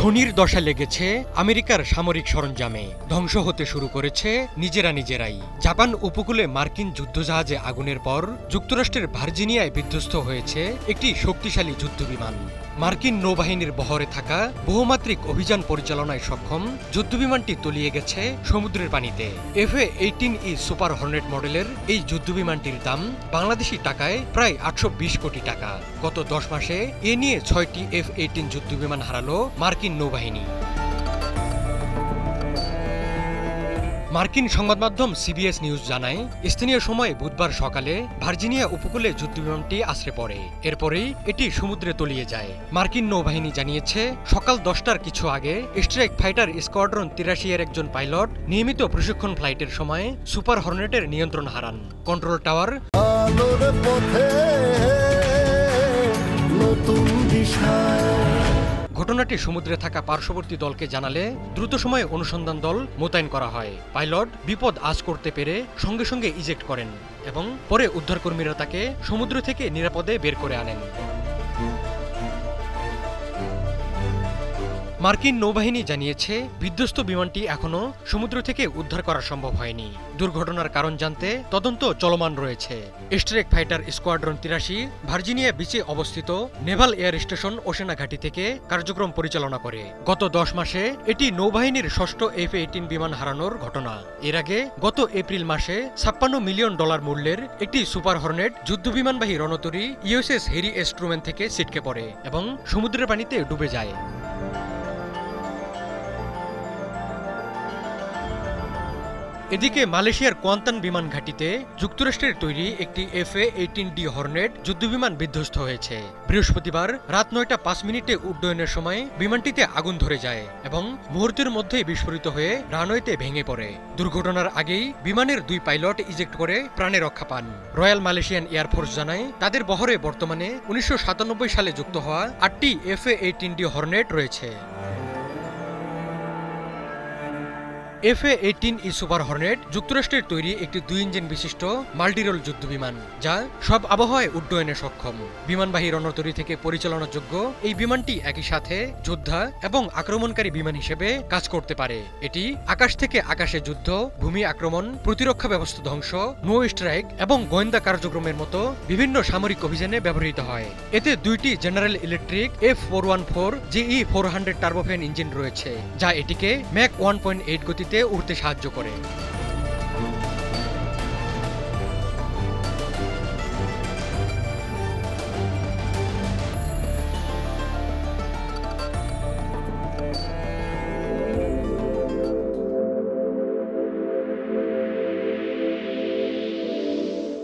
শনির দশা লেগেছে আমেরিকার সামরিক সরঞ্জামে, ধ্বংস হতে শুরু করেছে নিজেরাই। জাপান উপকূলে মার্কিন যুদ্ধজাহাজে আগুনের পর যুক্তরাষ্ট্রের ভার্জিনিয়ায় বিধ্বস্ত হয়েছে একটি শক্তিশালী যুদ্ধবিমান। মার্কিন নৌবাহিনীর বহরে থাকা বহুমাত্রিক অভিযান পরিচালনায় সক্ষম যুদ্ধবিমানটি তলিয়ে গেছে সমুদ্রের পানিতে। F-18E সুপার হর্নেট মডেলের এই যুদ্ধবিমানটির দাম বাংলাদেশি টাকায় প্রায় 820 কোটি টাকা। গত 10 মাসে এ নিয়ে 6টি F-18 যুদ্ধবিমান হারালো মার্কিন নৌবাহিনী। মার্কিন সংবাদ মাধ্যম CBS নিউজ জানায়, স্থানীয় সময় বুধবার সকালে ভার্জিনিয়া উপকূলে যুদ্ধবিমানটি আছড়ে পড়ে। এরপরেই এটি সমুদ্রে তলিয়ে যায়। মার্কিন নৌবাহিনী জানিয়েছে, সকাল 10টার কিছু আগে স্ট্রাইক ফাইটার স্কোয়াড্রন 83 এর একজন পাইলট নিয়মিত প্রশিক্ষণ ফ্লাইটের সময় সুপার হর্নেটের নিয়ন্ত্রণ হারান। কন্ট্রোল টাওয়ার ঘটনাটি সমুদ্রে থাকা পার্শ্ববর্তী দলকে জানালে দ্রুত সময়ে অনুসন্ধান দল মোতায়েন করা হয়। পাইলট বিপদ আঁচ করতে পেরে সঙ্গে সঙ্গে ইজেক্ট করেন এবং পরে উদ্ধারকর্মীরা তাকে সমুদ্র থেকে নিরাপদে বের করে আনেন। মার্কিন নৌবাহিনী জানিয়েছে, বিধ্বস্ত বিমানটি এখনও সমুদ্র থেকে উদ্ধার করা সম্ভব হয়নি। দুর্ঘটনার কারণ জানতে তদন্ত চলমান রয়েছে। স্ট্রাইক ফাইটার স্কোয়াড্রন 83 ভার্জিনিয়া বিচে অবস্থিত নেভাল এয়ার স্টেশন ওশেনা ঘাঁটি থেকে কার্যক্রম পরিচালনা করে। গত 10 মাসে এটি নৌবাহিনীর 6ষ্ঠ F-18 বিমান হারানোর ঘটনা। এর আগে গত এপ্রিল মাসে $56 মিলিয়ন মূল্যের একটি সুপার হর্নেট যুদ্ধবিমানবাহী রণতরী USS হ্যারি এস ট্রুম্যান থেকে ছিটকে পড়ে এবং সমুদ্রের পানিতে ডুবে যায়। এদিকে মালয়েশিয়ার কোয়ান্তান বিমান ঘাঁটিতে যুক্তরাষ্ট্রের তৈরি একটি F-18D হর্নেট যুদ্ধবিমান বিধ্বস্ত হয়েছে। বৃহস্পতিবার রাত 9টা 5 উড্ডয়নের সময় বিমানটিতে আগুন ধরে যায় এবং মুহূর্তের মধ্যেই বিস্ফোরিত হয়ে রানওয়েতে ভেঙে পড়ে। দুর্ঘটনার আগেই বিমানের 2 পাইলট ইজেক্ট করে প্রাণে রক্ষা পান। রয়্যাল মালয়েশিয়ান এয়ারফোর্স জানায়, তাদের বহরে বর্তমানে 1997 সালে যুক্ত হওয়া 8টি F-18D হর্নেট রয়েছে। F-18E সুপার হর্নেট যুক্তরাষ্ট্রের তৈরি একটি 2 ইঞ্জিন বিশিষ্ট মাল্টিরোল যুদ্ধবিমান, যা সব আবহাওয়ায় উড্ডয়নে সক্ষম। বিমানবাহী রণতরী থেকে পরিচালনাযোগ্য এই বিমানটি একই সাথে যোদ্ধা এবং আক্রমণকারী বিমান হিসেবে কাজ করতে পারে। এটি আকাশ থেকে আকাশে যুদ্ধ, ভূমি আক্রমণ, প্রতিরক্ষা ব্যবস্থা ধ্বংস, নৌ স্ট্রাইক এবং গোয়েন্দা কার্যক্রমের মতো বিভিন্ন সামরিক অভিযানে ব্যবহৃত হয়। এতে 2টি general electric F-414 GE400 turbofan engine রয়েছে, যা এটিকে ম্যাক 1.8 গতিতে উড়তে সাহায্য করে।